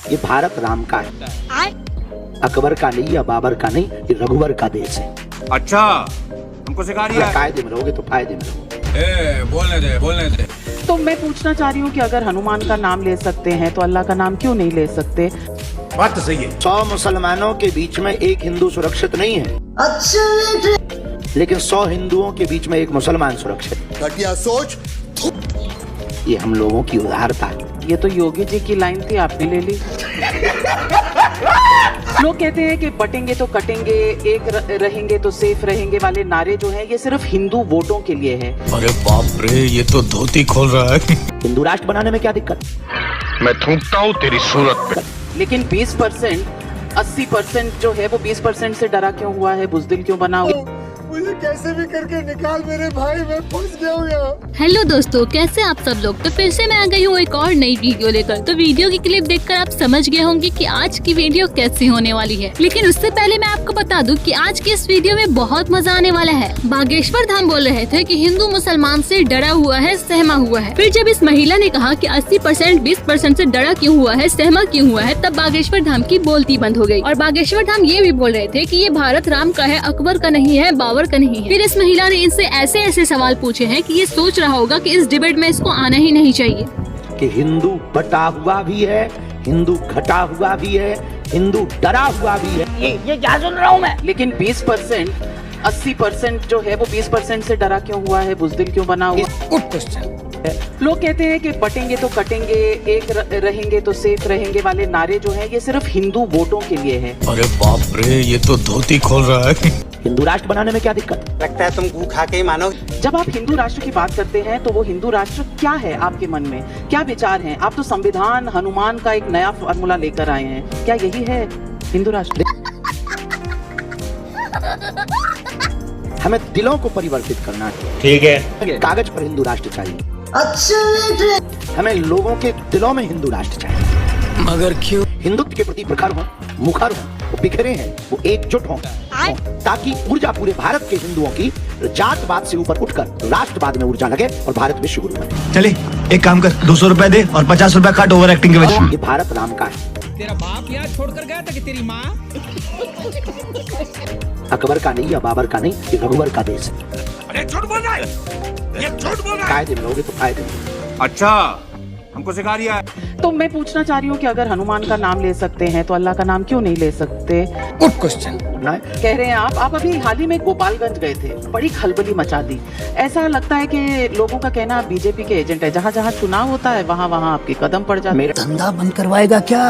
ये भारत राम का है, अकबर का नहीं या बाबर का नहीं, ये रघुवर का देश है। अच्छा, हमको सिखा रही है। कायदे में रहोगे तो फायदे में रहोगे। बोलने दे। तो मैं पूछना चाह रही हूँ कि अगर हनुमान का नाम ले सकते हैं तो अल्लाह का नाम क्यों नहीं ले सकते? बात तो सही है। 100 मुसलमानों के बीच में एक हिंदू सुरक्षित नहीं है, लेकिन 100 हिंदुओं के बीच में एक मुसलमान सुरक्षित। घटिया सोच। ये हम लोगों की उदारता है। ये तो योगी जी की लाइन थी, आपने ले ली। लोग कहते हैं कि बटेंगे तो कटेंगे, एक रहेंगे तो सेफ रहेंगे वाले नारे जो हैं ये सिर्फ हिंदू वोटों के लिए है। अरे बाप रे, ये तो धोती खोल रहा है। हिंदू राष्ट्र बनाने में क्या दिक्कत? मैं थूकता हूँ तेरी सूरत पे। लेकिन 20%, 80% जो है वो 20% से डरा क्यों हुआ है, बुजदिल क्यों बना हुआ? मुझे कैसे भी करके निकाल मेरे भाई, मैं फंस गया हूँ यहाँ। हेलो दोस्तों, कैसे आप सब लोग। तो फिर से मैं आ गई हूँ एक और नई वीडियो लेकर। तो वीडियो की क्लिप देखकर आप समझ गए होंगे कि आज की वीडियो कैसी होने वाली है। लेकिन उससे पहले मैं आपको बता दूं कि आज की इस वीडियो में बहुत मजा आने वाला है। बागेश्वर धाम बोल रहे थे कि हिंदू मुसलमान से डरा हुआ है, सहमा हुआ है। फिर जब इस महिला ने कहा कि 80% 20% से डरा क्यों हुआ है, सहमा क्यों हुआ है, तब बागेश्वर धाम की बोलती बंद हो गई। और बागेश्वर धाम ये भी बोल रहे थे कि ये भारत राम का है, अकबर का नहीं है, बाबर का नहीं है। फिर इस महिला ने इनसे ऐसे ऐसे सवाल पूछे हैं कि ये सोच रहा होगा कि इस डिबेट में इसको आना ही नहीं चाहिए। कि हिंदू बटा हुआ भी है, हिंदू घटा हुआ भी है, हिंदू डरा हुआ भी है। ये क्या सुन रहा हूँ मैं? लेकिन 20%, 80% जो है वो 20% से डरा क्यों हुआ है, बुजदिल क्यों बना हुआ? Good question. लोग कहते हैं कि बटेंगे तो कटेंगे, एक रहेंगे तो सेफ रहेंगे वाले नारे जो हैं ये सिर्फ हिंदू वोटों के लिए है। अरे बाप रे, ये तो धोती खोल रहा है। हिंदू राष्ट्र बनाने में क्या दिक्कत? लगता है तुम गू खा के ही मानो। जब आप हिंदू राष्ट्र की बात करते हैं तो वो हिंदू राष्ट्र क्या है आपके मन में, क्या विचार हैं? आप तो संविधान हनुमान का एक नया फॉर्मूला लेकर आए हैं, क्या यही है हिंदू राष्ट्र? हमें दिलों को परिवर्तित करना है। ठीक है। कागज पर हिंदू राष्ट्र चाहिए। अच्छा, हमें लोगों के दिलों में हिंदू राष्ट्र चाहिए। मगर क्यों? हिंदुत्व के प्रति प्रखर हो, मुखर हो, वो बिखरे हैं, वो एकजुट हो, ताकि ऊर्जा पूरे भारत के हिंदुओं की जातवाद से ऊपर उठकर राष्ट्रवाद में ऊर्जा लगे और भारत विश्व गुरु बने। चले एक काम कर, 200 रुपए दे और 50 रुपए काट ओवर एक्टिंग के वजह। ये भारत राम का है, तेरा बाप यहाँ छोड़कर गया था कि तेरी माँ? अकबर का नहीं या बाबर का नहीं, ये रघुवर का देश है। अरे झूठ बोल रहा है, ये झूठ बोल रहा है। कायदे में रहोगे तो फायदे में। अच्छा, हमको सिखा रही है। तो मैं पूछना चाह रही हूँ कि अगर हनुमान का नाम ले सकते हैं तो अल्लाह का नाम क्यों नहीं ले सकते? Good question. कह रहे हैं आप अभी हाल ही में गोपालगंज गए थे, बड़ी खलबली मचा दी। ऐसा लगता है कि लोगों का कहना बीजेपी के एजेंट है, जहाँ जहाँ चुनाव होता है वहाँ वहाँ आपके कदम पड़ जाते। मेरा धंधा बंद करवाएगा क्या?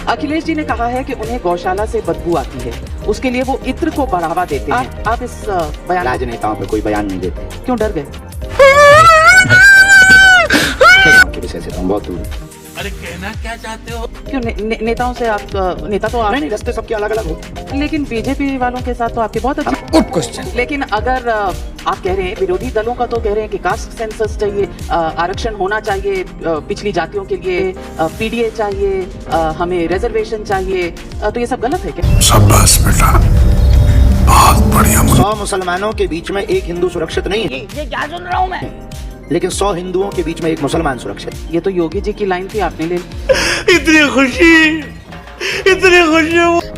अखिलेश जी ने कहा है कि उन्हें गौशाला से बदबू आती है, उसके लिए वो इत्र को बढ़ावा देते हैं। आप इस बयान, राजनेताओं पे कोई बयान नहीं देते। क्यों डर गए? के विषय से तो हम बहुत दूर हैं। अरे कहना क्या चाहते हो? क्यों नेताओं से आप नेता तो आप नहीं, रास्ते सबके अलग अलग हो, लेकिन बीजेपी वालों के साथ तो आपके बहुत अच्छे। Good question. लेकिन अगर आप कह रहे हैं, विरोधी दलों का तो कह रहे हैं कि कास्ट सेंसस चाहिए, आरक्षण होना चाहिए पिछली जातियों के लिए, पीडीए चाहिए, हमें रिजर्वेशन चाहिए, तो ये सब गलत है क्या? शाबाश बेटा, बहुत बढ़िया। 100 मुसलमानों के बीच में एक हिंदू सुरक्षित नहीं है, ये क्या सुन रहा हूँ मैं? लेकिन 100 हिंदुओं के बीच में एक मुसलमान सुरक्षित। ये तो योगी जी की लाइन थी, आपने ले ली। इतनी खुशी।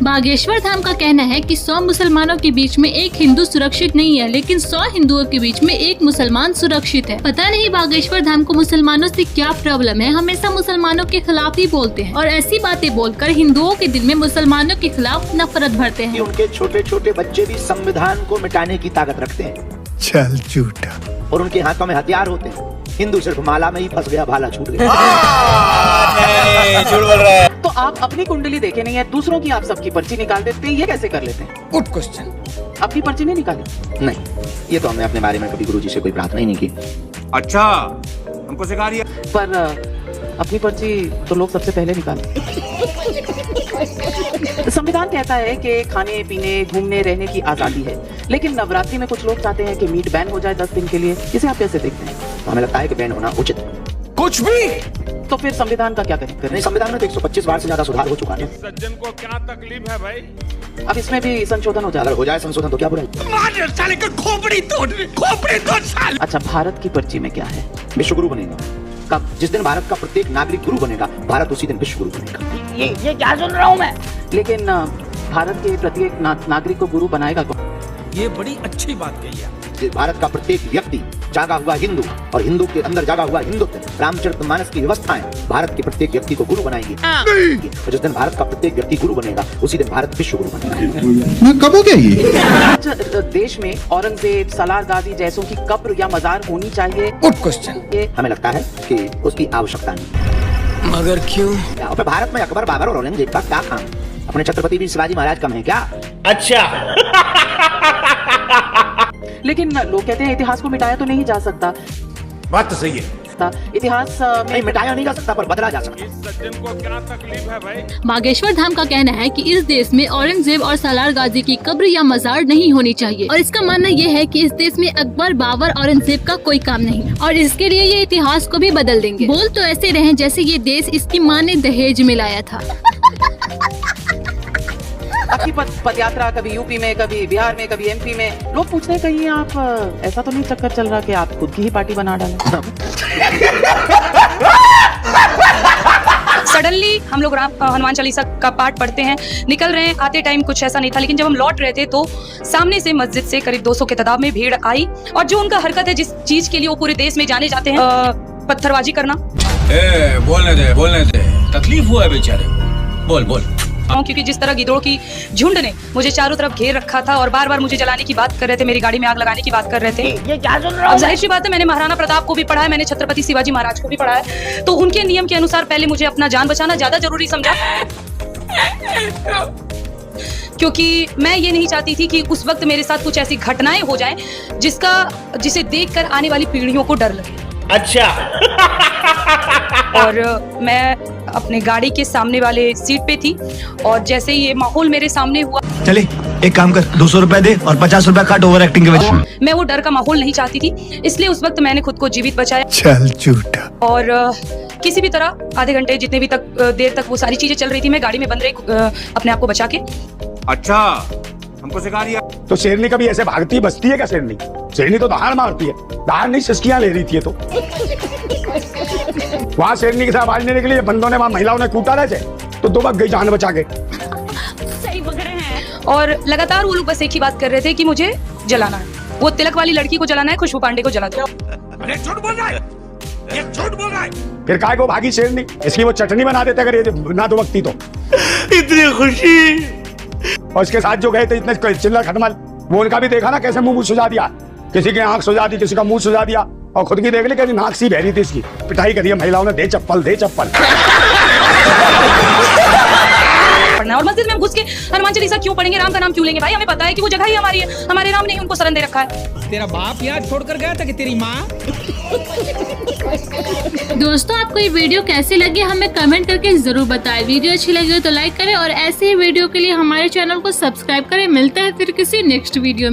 बागेश्वर धाम का कहना है कि 100 मुसलमानों के बीच में एक हिंदू सुरक्षित नहीं है, लेकिन 100 हिंदुओं के बीच में एक मुसलमान सुरक्षित है। पता नहीं बागेश्वर धाम को मुसलमानों से क्या प्रॉब्लम है, हमेशा मुसलमानों के खिलाफ ही बोलते हैं और ऐसी बातें बोलकर हिंदुओं के दिल में मुसलमानों के खिलाफ नफरत भरते हैं। उनके छोटे छोटे बच्चे भी संविधान को मिटाने की ताकत रखते हैं। चल झूठा। और उनके हाथों में हथियार होते हैं। हिंदू सिर्फ माला में ही फंस गया, भाला छूट गया। झूठ बोल रहा है। तो आप अपनी कुंडली देखे नहीं है, दूसरों की आप सबकी पर्ची निकाल देते हैं, ये कैसे कर लेते हैं? Good question. अपनी पर्ची नहीं निकाली? नहीं, ये तो हमने अपने बारे में कभी गुरुजी से कोई प्रार्थना ही नहीं की। अच्छा, हमको सिखा रही है। पर अपनी पर्ची तो लोग सबसे पहले निकाले। संविधान कहता है कि खाने पीने घूमने रहने की आजादी है, लेकिन नवरात्रि में कुछ लोग चाहते हैं कि मीट बैन हो जाए 10 दिन के लिए। इसे आप कैसे देखते हैं? तो हमें लगता है कि बैन होना उचित है। कुछ भी। तो फिर संविधान का क्या करें? नहीं, संविधान में तो 125 बार से ज्यादा सुधार हो चुका है। सज्जन को क्या तकलीफ है भाई? अब इसमें भी संशोधन हो जाएगा। अगर हो जाए संशोधन तो क्या बुराई? साले का खोपड़ी तोड़ साले। अच्छा, भारत की पर्ची में क्या है? विश्व गुरु बनेगा। जिस दिन भारत का प्रत्येक नागरिक गुरु बनेगा, भारत उसी दिन विश्व गुरु बनेगा। ये क्या सुन रहा हूँ मैं? लेकिन भारत के प्रत्येक नागरिक को गुरु बनाएगा कौन? ये बड़ी अच्छी बात कही है। भारत का प्रत्येक व्यक्ति जागा हुआ हिंदू और हिंदू के अंदर जागा हुआ हिंदुत्व, रामचरितमानस की व्यवस्थाएं भारत के प्रत्येक व्यक्ति को गुरु बनाएगी। और जिस दिन भारत का प्रत्येक व्यक्ति गुरु बनेगा, उसी दिन भारत विश्व गुरु बनेगा। मैं कब हो गया ये? आज देश में औरंगजेब, सलार गाजी जैसों की कब्र या मजार होनी चाहिए? Good question. हमें लगता है कि उसकी आवश्यकता नहीं। मगर क्यों? और फिर भारत में अकबर, बाबर और औरंगजेब का क्या काम? अपने छत्रपति वीर शिवाजी महाराज कम है क्या? अच्छा। लेकिन लोग कहते हैं इतिहास को मिटाया तो नहीं जा सकता। बात तो सही है। इतिहास नहीं मिटाया नहीं जा सकता, पर बदला जा सकता। इस सज्जन को क्या तकलीफ है भाई? बागेश्वर धाम का कहना है कि इस देश में औरंगजेब और सालार गाजी की कब्र या मजार नहीं होनी चाहिए, और इसका मानना यह है कि इस देश में अकबर, बाबर, औरंगजेब का कोई काम नहीं, और इसके लिए ये इतिहास को भी बदल देंगे। बोल तो ऐसे रहे जैसे ये देश इसकी माँ ने दहेज में लाया था। आपकी पद यात्रा कभी यूपी में, कभी बिहार में, कभी एमपी में, लोग पूछते हैं कहीं आप ऐसा तो नहीं चक्कर चल रहा कि आप खुद की ही पार्टी बना डालें? सडनली हम लोग हनुमान चालीसा का पाठ पढ़ते हैं, निकल रहे हैं, आते टाइम कुछ ऐसा नहीं था, लेकिन जब हम लौट रहे थे तो सामने से मस्जिद से करीब 200 के तादाद में भीड़ आई, और जो उनका हरकत है, जिस चीज के लिए वो पूरे देश में जाने जाते हैं, पत्थरबाजी करना। बोलने दे, तकलीफ हुआ है बेचारे, बोल। क्योंकि जिस तरह गिद्धों की झुंड ने मुझे चारों तरफ घेर रखा था और बार बार मुझे जलाने की बात कर रहे थे, मेरी गाड़ी में आग लगाने की बात कर रहे थे। ये क्या सुन रहा हूँ? अब जाहिर सी बात है, मैंने महाराणा प्रताप को भी पढ़ा है, मैंने छत्रपति शिवाजी महाराज को भी पढ़ा है, तो उनके नियम के अनुसार पहले मुझे अपना जान बचाना ज्यादा जरूरी समझा, क्योंकि मैं ये नहीं चाहती थी कि उस वक्त मेरे साथ कुछ ऐसी घटनाएं हो जाएं जिसे देखकर आने वाली पीढ़ियों को डर लगे। अच्छा। और मैं अपने गाड़ी के सामने वाले सीट पे थी, और जैसे ही ये माहौल मेरे सामने हुआ, चले एक काम कर, 200 रुपए दे और 50 रुपए काट ओवर एक्टिंग के वजह। मैं वो डर का माहौल नहीं चाहती थी, इसलिए उस वक्त मैंने खुद को जीवित बचाया। चल झूठा। और किसी भी तरह आधे घंटे जितने भी देर तक वो सारी चीजें चल रही थी, मैं गाड़ी में बंद रही अपने आप को बचा के। अच्छा, हमको सिखा दिया। तो शेरनी कभी ऐसे भागती बसती है क्या? शेरनी तो दहाड़ मारती है। दहाड़ नहीं, सिसकियां ले रही थी तो वहाँ शेरनी के साथ आवाज लेने के लिए बंदों ने, वहाँ महिलाओं ने कूटा रहे थे, तो दुबक गई जान बचा के। सही पकड़े हैं। और लगातार वो लोग बस एक ही बात कर रहे थे कि मुझे जलाना है, वो तिलक वाली लड़की को जलाना है, खुशबू पांडे को जला दो। अरे झूठ बोल रहा है, ये झूठ बोल रहा है। फिर काय को भागी शेरनी? इसकी वो चटनी बना देते अगर ये ना दुबकती तो। इतनी खुशी। और इसके साथ जो गए थे इतने चिल्ला खटमल, वो उनका भी देखा ना कैसे मुंह सुझा दिया, किसी की आंख सुझा दी, किसी का मुंह सुझा दिया, और खुद की देख ली कैसी नाक सी बहरी थी इसकी। पिटाई करी महिलाओं ने, दे चप्पल। और मस्जिद में हम घुस के हनुमान चालीसा क्यों पढ़ेंगे, राम का नाम क्यों लेंगे? भाई हमें पता है कि वो जगह ही हमारी है, हमारे राम ने ही उनको शरण दे रखा है। तेरा बाप यहाँ छोड़कर गया था कि तेरी माँ? दोस्तों, आपको ये वीडियो कैसी लगी हमें कमेंट करके जरूर बताएं। वीडियो अच्छी लगी हो तो लाइक करें, और ऐसे ही वीडियो के लिए हमारे चैनल को सब्सक्राइब करें। मिलते हैं फिर किसी नेक्स्ट वीडियो में।